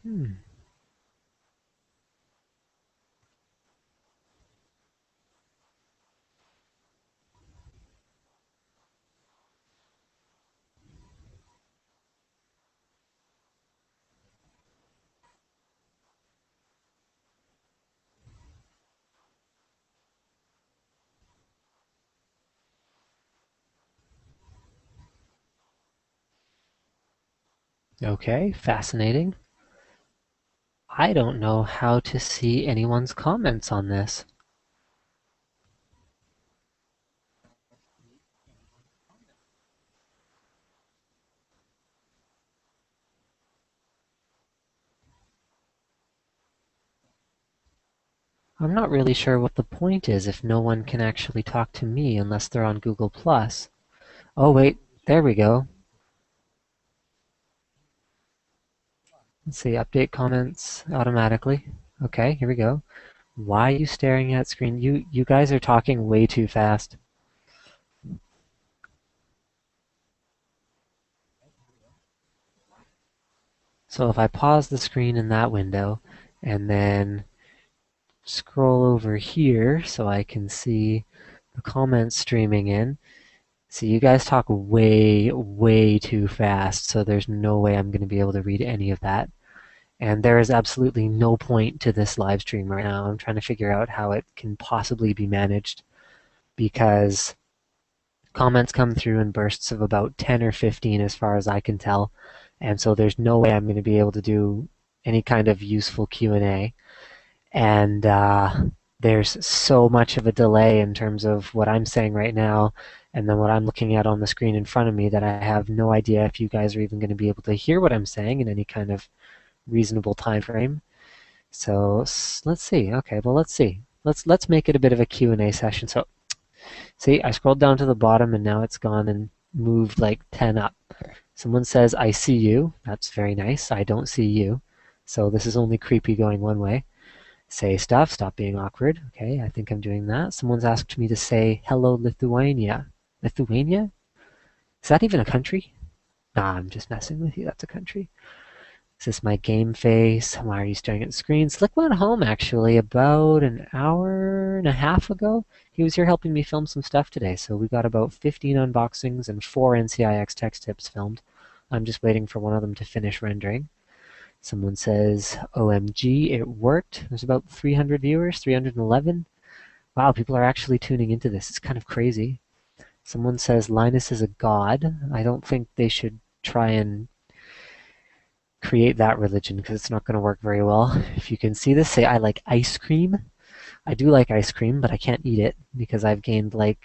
Hmm. Okay, fascinating. I don't know how to see anyone's comments on this. I'm not really sure what the point is if no one can actually talk to me unless they're on Google Plus. Oh wait, there we go. Let's see, update comments automatically. Okay, here we go. Why are you staring at screen? You guys are talking way too fast. So if I pause the screen in that window and then scroll over here so I can see the comments streaming in. See, you guys talk way, way too fast, so there's no way I'm going to be able to read any of that. And there is absolutely no point to this live stream right now. I'm trying to figure out how it can possibly be managed because comments come through in bursts of about 10 or 15 as far as I can tell. And so there's no way I'm going to be able to do any kind of useful Q&A. And there's so much of a delay in terms of what I'm saying right now and then what I'm looking at on the screen in front of me that I have no idea if you guys are even going to be able to hear what I'm saying in any kind of reasonable time frame. So let's see. Okay, well let's see. Let's make it a bit of a Q&A session. So see, I scrolled down to the bottom and now it's gone and moved like 10 up. Someone says, I see you. That's very nice. I don't see you. So this is only creepy going one way. Say stuff, stop being awkward. Okay, I think I'm doing that. Someone's asked me to say hello Lithuania. Lithuania? Is that even a country? Nah, I'm just messing with you. That's a country. Is this my game face? Why are you staring at the screen? Slick went home actually about an hour and a half ago. He was here helping me film some stuff today, so we got about 15 unboxings and 4 NCIX text tips filmed. I'm just waiting for one of them to finish rendering. Someone says, OMG, it worked. There's about 300 viewers, 311. Wow, people are actually tuning into this. It's kind of crazy. Someone says Linus is a god. I don't think they should try and create that religion because it's not going to work very well. If you can see this, say I like ice cream. I do like ice cream, but I can't eat it because I've gained like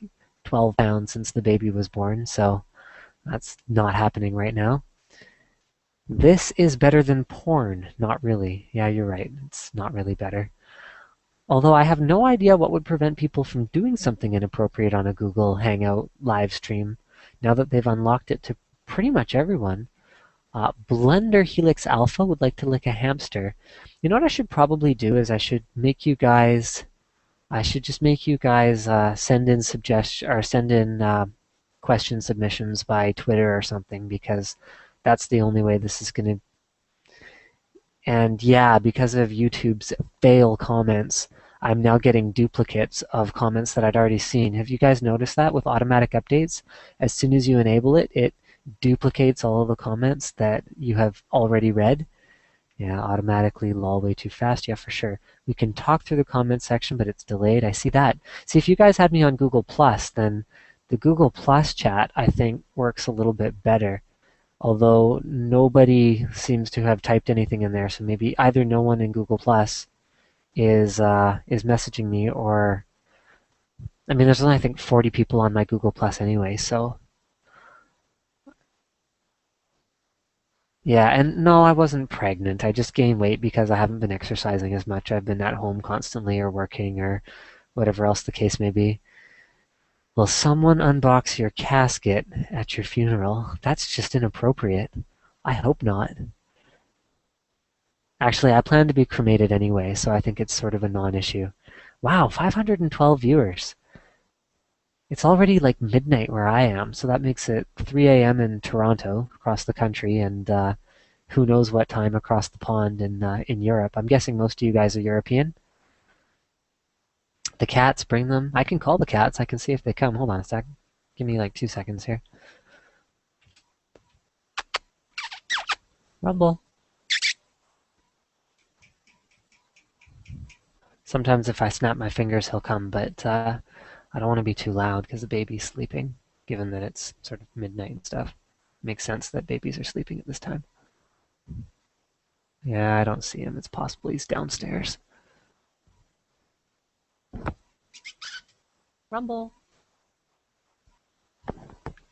12 pounds since the baby was born, so that's not happening right now. This is better than porn. Not really. Yeah, you're right. It's not really better. Although I have no idea what would prevent people from doing something inappropriate on a Google Hangout live stream now that they've unlocked it to pretty much everyone. Blender Helix Alpha would like to lick a hamster. You know what I should probably do is I should just make you guys send in suggestion or send in question submissions by Twitter or something because that's the only way this is going to. And yeah, because of YouTube's fail comments, I'm now getting duplicates of comments that I'd already seen. Have you guys noticed that with automatic updates? As soon as you enable it, it duplicates all of the comments that you have already read. Yeah, automatically lol way too fast. Yeah, for sure. We can talk through the comment section, but it's delayed. I see that. See, if you guys had me on Google Plus, then the Google Plus chat, I think, works a little bit better. Although nobody seems to have typed anything in there, so maybe either no one in Google Plus is messaging me, or I mean, there's only I think 40 people on my Google Plus anyway, so yeah. And no, I wasn't pregnant. I just gained weight because I haven't been exercising as much. I've been at home constantly or working or whatever else the case may be. Will someone unbox your casket at your funeral? That's just inappropriate. I hope not. Actually, I plan to be cremated anyway, so I think it's sort of a non-issue. Wow, 512 viewers. It's already like midnight where I am, so that makes it 3 a.m. in Toronto, across the country, and who knows what time across the pond in Europe. I'm guessing most of you guys are European. The cats, bring them. I can call the cats. I can see if they come. Hold on a sec. Give me like 2 seconds here. Rumble. Sometimes if I snap my fingers, he'll come, but I don't want to be too loud because the baby's sleeping, given that it's sort of midnight and stuff. Makes sense that babies are sleeping at this time. Yeah, I don't see him. It's possible he's downstairs. Rumble.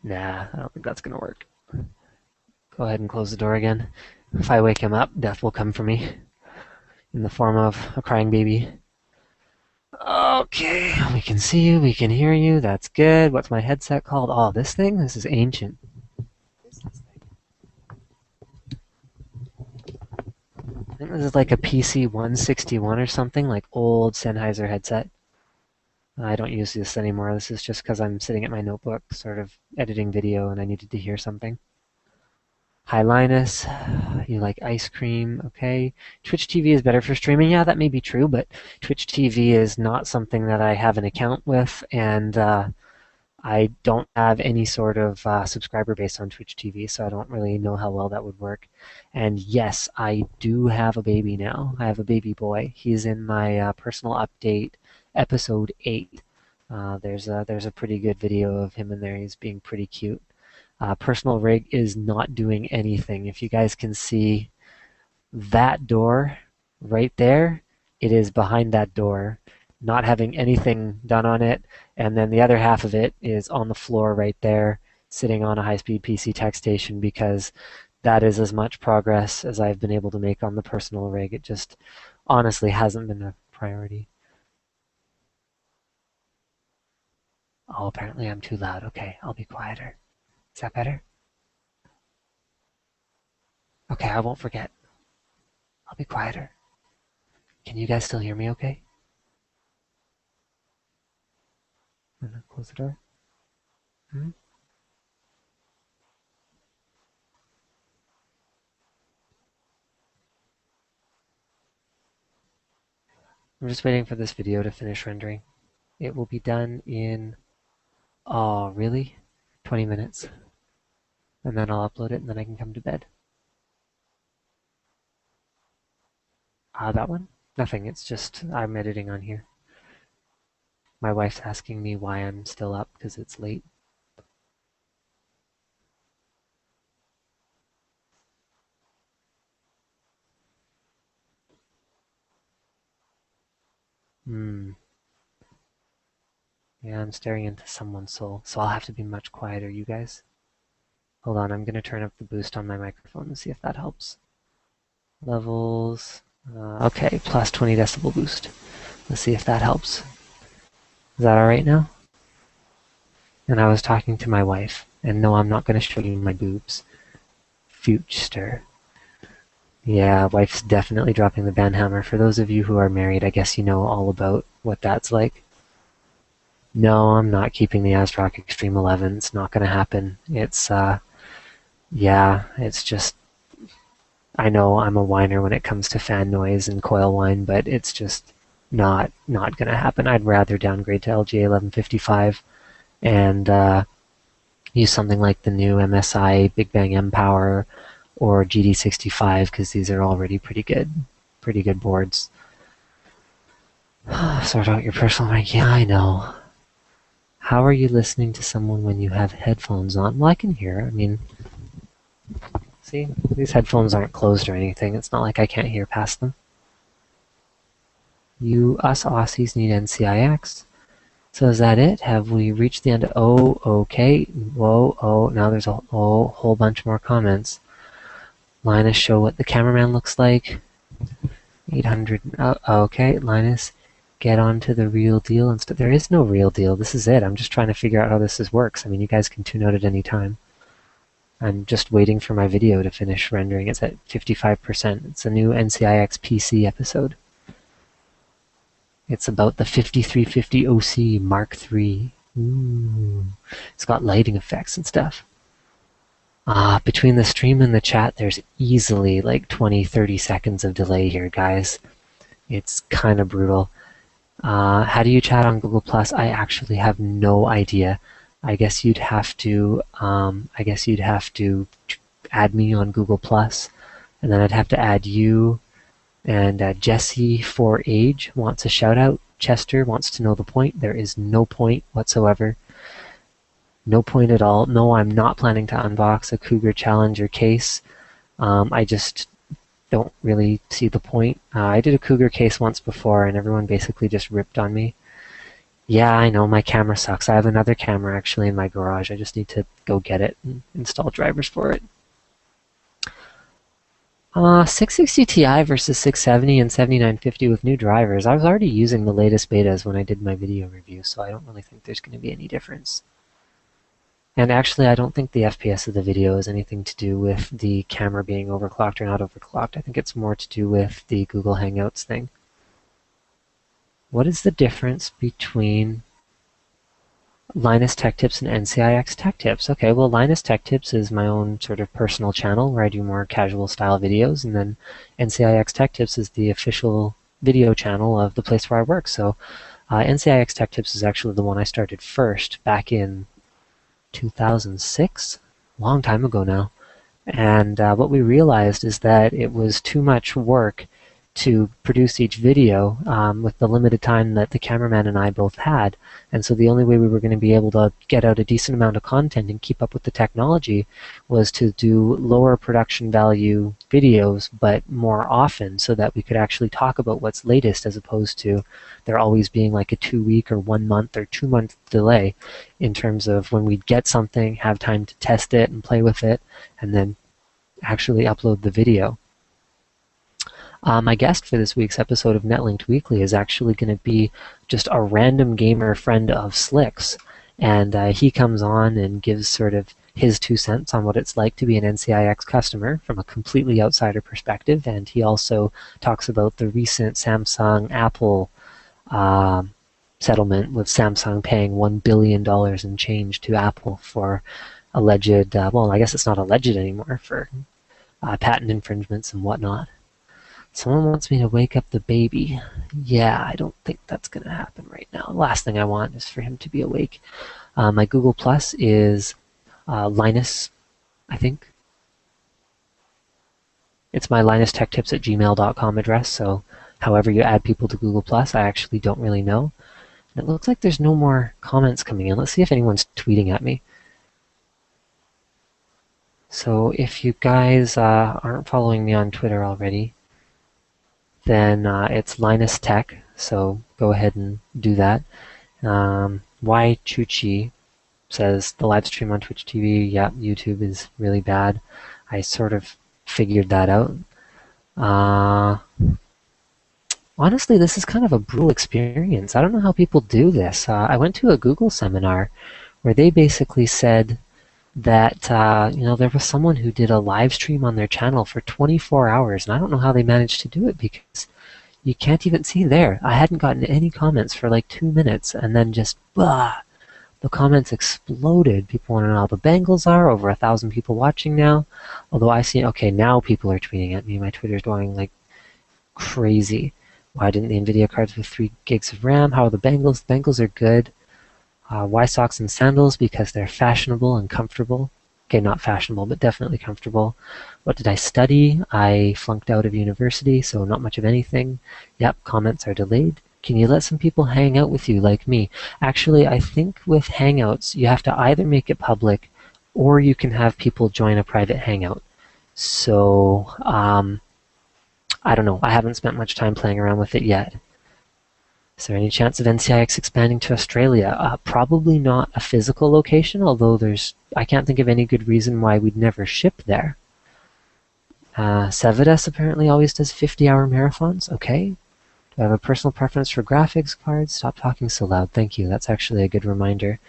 Nah, I don't think that's going to work. Go ahead and close the door again. If I wake him up, death will come for me in the form of a crying baby. Okay, we can see you, we can hear you. That's good. What's my headset called? Oh, this thing? This is ancient. I think this is like a PC 161 or something, like old Sennheiser headset. I don't use this anymore. This is just because I'm sitting at my notebook, sort of editing video, and I needed to hear something. Hi, Linus. You like ice cream? Okay. Twitch TV is better for streaming. Yeah, that may be true, but Twitch TV is not something that I have an account with, and I don't have any sort of subscriber base on Twitch TV, so I don't really know how well that would work. And yes, I do have a baby now. I have a baby boy. He's in my personal update, episode 8. There's a pretty good video of him in there. He's being pretty cute. Personal rig is not doing anything. If you guys can see that door right there, it is behind that door, not having anything done on it. And then the other half of it is on the floor right there, sitting on a high-speed PC tech station, because that is as much progress as I've been able to make on the personal rig. It just honestly hasn't been a priority. Oh, apparently I'm too loud. Okay, I'll be quieter. Is that better? Okay, I won't forget. I'll be quieter. Can you guys still hear me okay? I'm gonna close the door. Hmm? I'm just waiting for this video to finish rendering. It will be done in, oh, really? 20 minutes. And then I'll upload it and then I can come to bed. That one? Nothing, it's just I'm editing on here. My wife's asking me why I'm still up because it's late. Yeah, I'm staring into someone's soul, so I'll have to be much quieter, you guys. Hold on, I'm gonna turn up the boost on my microphone and see if that helps. Levels. Okay, plus 20 decibel boost. Let's see if that helps. Is that alright now? And I was talking to my wife, and no, I'm not going to show you my boobs. Future. Yeah, wife's definitely dropping the banhammer. For those of you who are married, I guess you know all about what that's like. No, I'm not keeping the ASRock Extreme 11. It's not going to happen. It's, yeah, it's just, I know I'm a whiner when it comes to fan noise and coil whine, but it's just not going to happen. I'd rather downgrade to LGA 1155 and use something like the new MSI Big Bang M Power or GD65 because these are already pretty good boards. Sort out your personal mic. Yeah, I know. How are you listening to someone when you have headphones on? Well, I can hear. I mean, see, these headphones aren't closed or anything. It's not like I can't hear past them. Us Aussies need NCIX. So is that it? Have we reached the end? Oh, okay. Whoa, oh, now there's a whole bunch more comments. Linus, show what the cameraman looks like. 800. Okay, Linus, get on to the real deal. Instead, there is no real deal. This is it. I'm just trying to figure out how this works. I mean, you guys can tune out at any time. I'm just waiting for my video to finish rendering. It's at 55%. It's a new NCIX PC episode. It's about the 5350 OC Mark III. Ooh. It's got lighting effects and stuff. Between the stream and the chat, there's easily like 20-30 seconds of delay here, guys. It's kind of brutal. How do you chat on Google Plus? I actually have no idea. I guess you'd have to. I guess you'd have to add me on Google Plus, and then I'd have to add you. And Jesse for Age wants a shout out. Chester wants to know the point. There is no point whatsoever. No point at all. No, I'm not planning to unbox a Cougar Challenger case. I just don't really see the point. I did a Cougar case once before and everyone basically just ripped on me. Yeah, I know my camera sucks. I have another camera actually in my garage. I just need to go get it and install drivers for it. 660 Ti versus 670 and 7950 with new drivers. I was already using the latest betas when I did my video review, so I don't really think there's going to be any difference. And actually, I don't think the FPS of the video has anything to do with the camera being overclocked or not overclocked. I think it's more to do with the Google Hangouts thing. What is the difference between LinusTechTips and NCIXTechTips? Okay, well, LinusTechTips is my own sort of personal channel where I do more casual style videos, and then NCIXTechTips is the official video channel of the place where I work. So NCIXTechTips is actually the one I started first back in 2006, a long time ago now. And what we realized is that it was too much work to produce each video with the limited time that the cameraman and I both had. And so the only way we were going to be able to get out a decent amount of content and keep up with the technology was to do lower production value videos, but more often, so that we could actually talk about what's latest, as opposed to there always being like a 2-week or 1 month or 2 month delay in terms of when we'd get something, have time to test it and play with it, and then actually upload the video. My guest for this week's episode of NetLinked Weekly is actually going to be just a random gamer friend of Slick's, and he comes on and gives sort of his 2 cents on what it's like to be an NCIX customer from a completely outsider perspective, and he also talks about the recent Samsung-Apple settlement, with Samsung paying $1 billion in change to Apple for alleged, well, I guess it's not alleged anymore, for patent infringements and whatnot. Someone wants me to wake up the baby. Yeah, I don't think that's going to happen right now. The last thing I want is for him to be awake. My Google Plus is Linus, I think. It's my LinusTechTips@gmail.com address, so however you add people to Google Plus, I actually don't really know. And it looks like there's no more comments coming in. Let's see if anyone's tweeting at me. So if you guys aren't following me on Twitter already, then it's Linus Tech, so go ahead and do that. Y Chuchi says, the live stream on Twitch TV, yeah, YouTube is really bad. I sort of figured that out. Honestly, this is kind of a brutal experience. I don't know how people do this. I went to a Google seminar where they basically said that there was someone who did a live stream on their channel for 24 hours, and I don't know how they managed to do it, because you can't even see there. I hadn't gotten any comments for like 2 minutes, and then just the comments exploded. People want to know how the Bengals are. Over 1,000 people watching now. Although I see, okay, now people are tweeting at me. My Twitter's going like crazy. Why didn't the NVIDIA cards with 3 gigs of RAM? How are the Bengals? The Bengals are good. Why socks and sandals? Because they're fashionable and comfortable. Okay, not fashionable, but definitely comfortable. What did I study? I flunked out of university, so not much of anything. Yep, comments are delayed. Can you let some people hang out with you like me? Actually, I think with Hangouts, you have to either make it public or you can have people join a private Hangout. So, I don't know. I haven't spent much time playing around with it yet. Is there any chance of NCIX expanding to Australia? Probably not a physical location, although I can't think of any good reason why we'd never ship there. Sevidas apparently always does 50-hour marathons. Okay. Do I have a personal preference for graphics cards? Stop talking so loud. Thank you. That's actually a good reminder.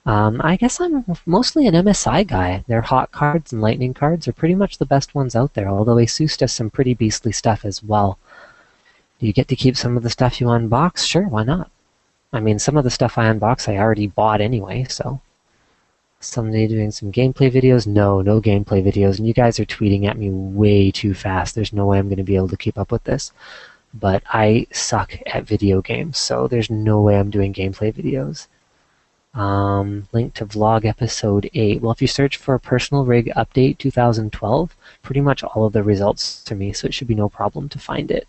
I guess I'm mostly an MSI guy. Their hot cards and lightning cards are pretty much the best ones out there, although Asus does some pretty beastly stuff as well. Do you get to keep some of the stuff you unbox? Sure, why not? I mean, some of the stuff I unbox I already bought anyway, so. Somebody doing some gameplay videos? No, no gameplay videos. And you guys are tweeting at me way too fast. There's no way I'm going to be able to keep up with this. But I suck at video games, so there's no way I'm doing gameplay videos. Link to vlog episode 8. Well, if you search for personal rig update 2012, pretty much all of the results to me, so it should be no problem to find it.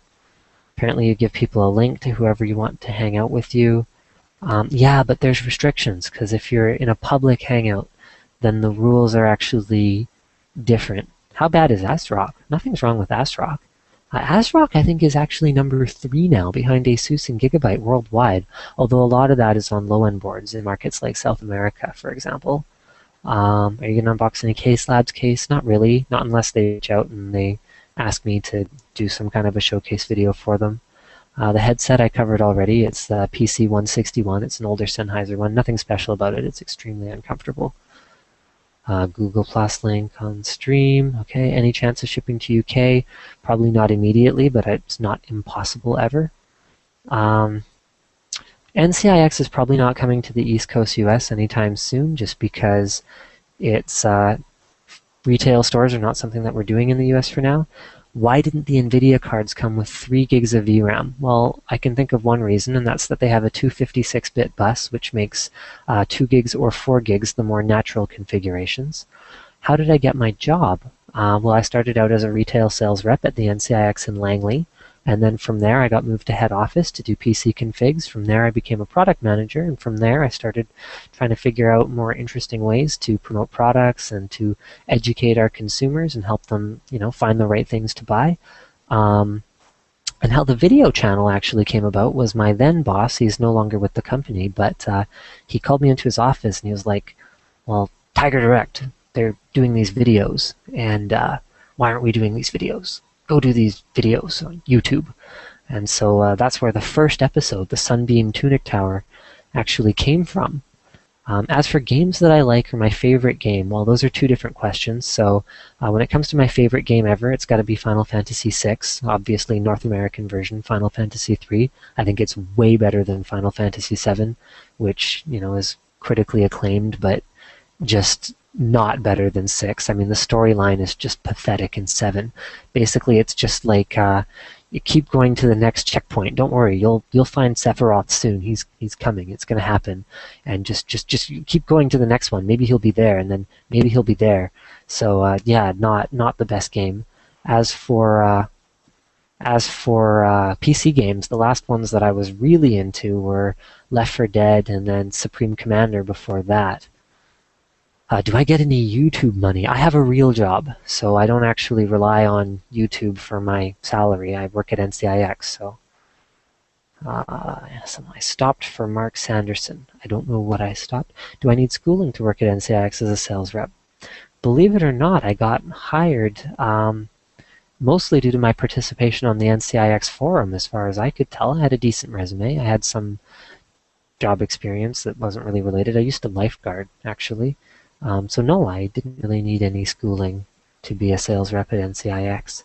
Apparently you give people a link to whoever you want to hang out with you. Yeah, but there's restrictions, because if you're in a public hangout, then the rules are actually different. How bad is ASRock? Nothing's wrong with ASRock. ASRock, I think, is actually number 3 now, behind ASUS and Gigabyte worldwide, although a lot of that is on low-end boards in markets like South America, for example. Are you going to unbox any Case Labs case? Not really, not unless they reach out and they ask me to do some kind of a showcase video for them. The headset I covered already. It's the PC161. It's an older Sennheiser one. Nothing special about it. It's extremely uncomfortable. Google Plus link on stream. Okay, any chance of shipping to UK? Probably not immediately, but it's not impossible ever. NCIX is probably not coming to the East Coast US anytime soon, just because it's retail stores are not something that we're doing in the US for now. Why didn't the NVIDIA cards come with 3 gigs of VRAM? Well, I can think of one reason, and that's that they have a 256-bit bus, which makes 2 gigs or 4 gigs the more natural configurations. How did I get my job? Well, I started out as a retail sales rep at the NCIX in Langley, and then from there I got moved to head office to do PC configs. From there I became a product manager, and from there I started trying to figure out more interesting ways to promote products and to educate our consumers and help them, find the right things to buy. And how the video channel actually came about was my then boss. He's no longer with the company, but he called me into his office and he was like, well, Tiger Direct, they're doing these videos, and why aren't we doing these videos? Go do these videos on YouTube. And so that's where the first episode, the Sunbeam Tunic Tower, actually came from. As for games that I like or my favorite game, well, those are 2 different questions. So when it comes to my favorite game ever, it's got to be Final Fantasy VI, obviously North American version, Final Fantasy III. I think it's way better than Final Fantasy VII, which, is critically acclaimed, but just not better than 6. I mean, the storyline is just pathetic in 7. Basically, it's just like you keep going to the next checkpoint. Don't worry, you'll find Sephiroth soon. He's coming. It's going to happen, and just you keep going to the next one. Maybe he'll be there, and then maybe he'll be there. So yeah, not the best game. As for PC games, the last ones that I was really into were Left 4 Dead and then Supreme Commander before that. Do I get any YouTube money? I have a real job, so I don't actually rely on YouTube for my salary. I work at NCIX, so. Yes, I stopped for Mark Sanderson. I don't know what I stopped. Do I need schooling to work at NCIX as a sales rep? Believe it or not, I got hired mostly due to my participation on the NCIX forum. As far as I could tell, I had a decent resume. I had some job experience that wasn't really related. I used to lifeguard, actually. So no, I didn't really need any schooling to be a sales rep at NCIX.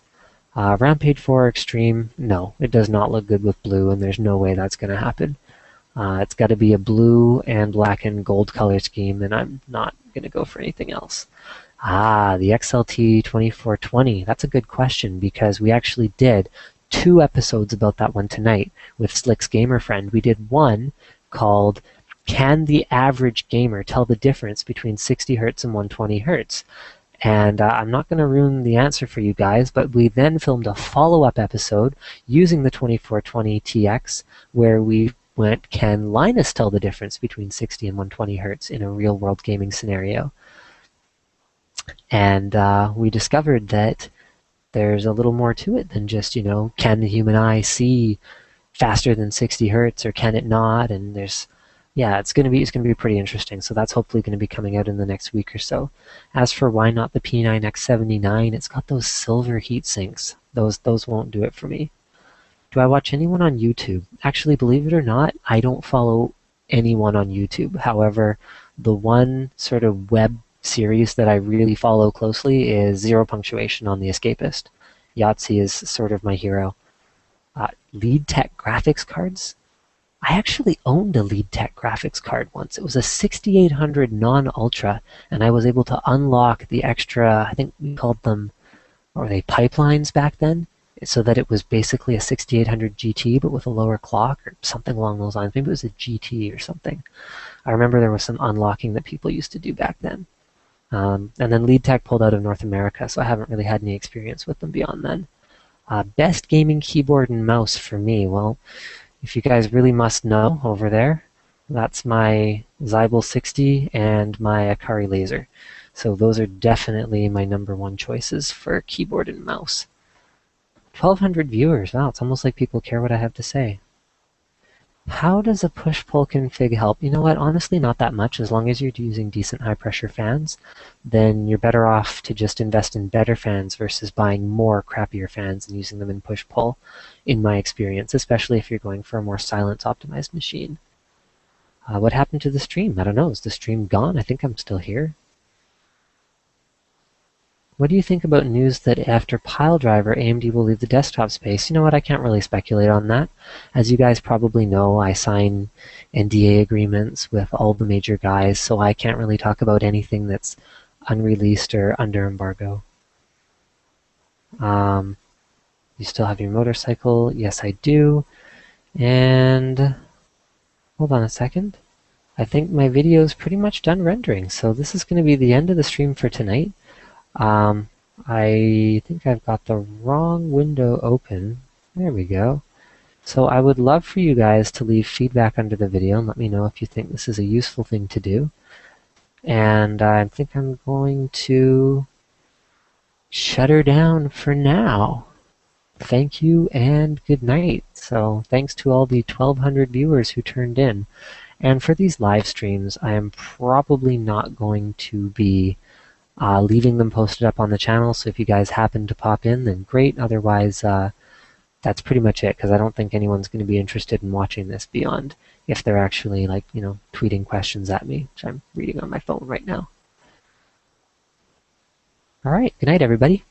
Rampage 4 Extreme, no, it does not look good with blue, and there's no way that's going to happen. It's got to be a blue and black and gold color scheme, and I'm not going to go for anything else. The XLT 2420, that's a good question, because we actually did 2 episodes about that one tonight with Slick's Gamer Friend. We did one called Can the Average Gamer Tell the Difference Between 60 Hertz and 120 Hertz? And I'm not going to ruin the answer for you guys, but we then filmed a follow-up episode using the 2420 TX where we went, can Linus tell the difference between 60 and 120 Hertz in a real-world gaming scenario? And we discovered that there's a little more to it than just, can the human eye see faster than 60 Hertz or can it not? And there's it's going to be pretty interesting. So that's hopefully going to be coming out in the next week or so. As for why not the P9X79, it's got those silver heat sinks. Those won't do it for me. Do I watch anyone on YouTube? Actually, believe it or not, I don't follow anyone on YouTube. However, the one sort of web series that I really follow closely is Zero Punctuation on The Escapist. Yahtzee is sort of my hero. Lead Tech graphics cards? I actually owned a LeadTech graphics card once. It was a 6800 non-ultra, and I was able to unlock the extra, I think we called them, or were they pipelines back then? So that it was basically a 6800 GT, but with a lower clock or something along those lines. Maybe it was a GT or something. I remember there was some unlocking that people used to do back then. And then LeadTech pulled out of North America, so I haven't really had any experience with them beyond then. Best gaming keyboard and mouse for me. Well, if you guys really must know over there, that's my Zybel 60 and my Akari Laser. So those are definitely my number one choices for keyboard and mouse. 1,200 viewers. Wow, it's almost like people care what I have to say. How does a push-pull config help? You know what? Honestly, not that much. As long as you're using decent high-pressure fans, then you're better off to just invest in better fans versus buying more crappier fans and using them in push-pull, in my experience, especially if you're going for a more silence-optimized machine. What happened to the stream? I don't know. Is the stream gone? I think I'm still here. What do you think about news that after Piledriver, AMD will leave the desktop space? You know what, I can't really speculate on that. As you guys probably know, I sign NDA agreements with all the major guys, so I can't really talk about anything that's unreleased or under embargo. You still have your motorcycle? Yes, I do. And hold on a second. I think my video is pretty much done rendering, so this is going to be the end of the stream for tonight. I think I've got the wrong window open. There we go. So I would love for you guys to leave feedback under the video and let me know if you think this is a useful thing to do. And I think I'm going to shut her down for now. Thank you and good night. So thanks to all the 1,200 viewers who turned in. And for these live streams, I am probably not going to be leaving them posted up on the channel, so if you guys happen to pop in, then great. Otherwise, that's pretty much it, because I don't think anyone's going to be interested in watching this beyond if they're actually, like, you know, tweeting questions at me, which I'm reading on my phone right now. All right, good night, everybody.